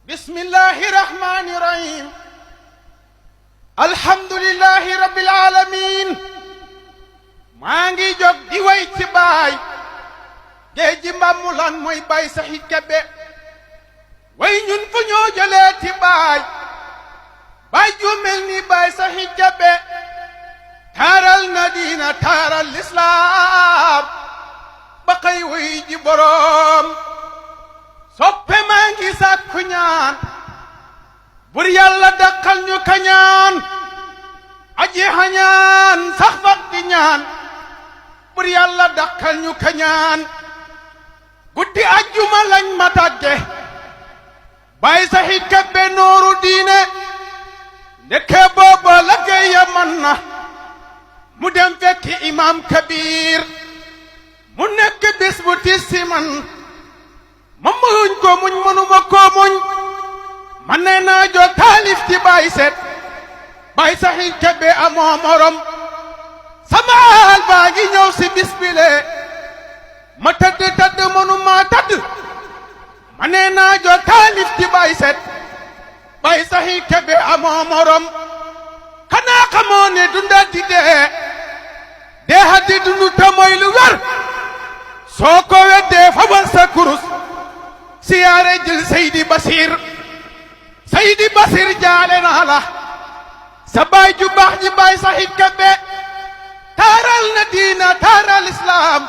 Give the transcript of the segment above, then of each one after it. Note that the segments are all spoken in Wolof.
bismillahi rahmani rahim alhamdulillahi rabbil alamin maa ngi jóg di way ci baay géej ji mbammulan mooy Baay Saxiid Kebe way ñun fu ñoo jëlee ci baay ju mel ni Baay Saxiid Kebe taaral na diina taaral lislaam ba xëy way ji boroom soppe maa ngi sàkku ñaan bur yàlla dàqal ñu kañaan aji xañaan sax fak di ñaan bur yàlla dàqal ñu kañaan guddi ajjuma lañ ma tàgge Baay Saxiid Kebe nooru diine ndekke booba la géeya man na mu dem fekki imam kabir mu nekk bis bu tis si man ma muñ ko muñ mënuma ko muñ man nee naa jo taalif ci Baay Seet Baay Saxiid Kebe amoo morom sama haal baa ngi ñëw si bis bile ma tëdd mënuma tëdd man nee naa jo taalif ci Baay Seet Baay Saxiid Kebe amoo morom xanaa xamoo ne dunda di dee hadi dundu te mooy lu wér soo ko weddee fa wal sa kurus siyaare jël Seydi Basir jaale naa la sa baay ju baax ji Baay Saxiid Kebe taaral na diina taaral islaam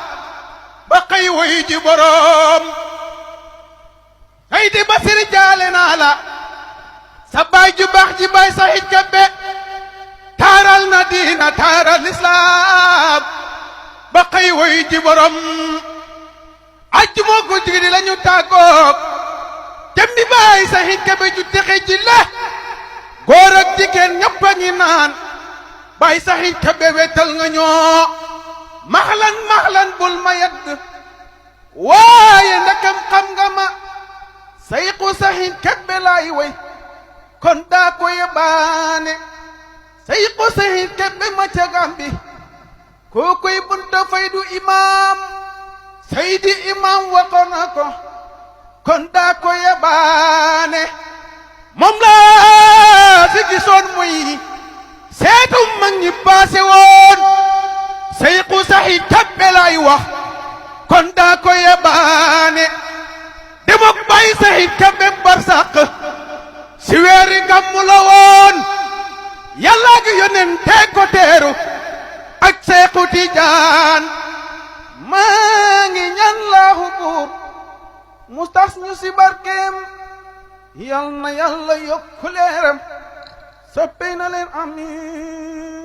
ba xëy woy ji boroom Seydi Basir jaale naa la sa baay ju baax ji Baay Saxiid Kebe taaral na diina taaral islaam ba xëy woy ji boroom ajjuma ko jigéen la ñu tàggoog jëmmi Baay Saxiid Kebe ju texe ji la góor ak jigéen ñëpp a ngi naan Baay Saxiid Kebe wetal nga ñoo maxlan bul ma yedd waaye ndekam xam nga ma Sayxu Saxiid Kebe laay way kon daa ko yebaane Sayxu Saxiid Kebe ma ca Gambi koo koy bunta faydu imaam Seydi imam waxoon na ko kon daa ko yebaane moom laa fi gisoon muy seetu mag ñi paase woon Sayxu Saxiid Kebe lay wax kon daa ko yebaane demok Baay Saxiid Kebe barsàq si weeri gàmmu la woon yàlla gi yonente ko teeru ak Seexu Tijaan maa ngi ñaan laahu buur mu tas ñu si barkeem yal na yàlla yokku leeram soppey na leen amiin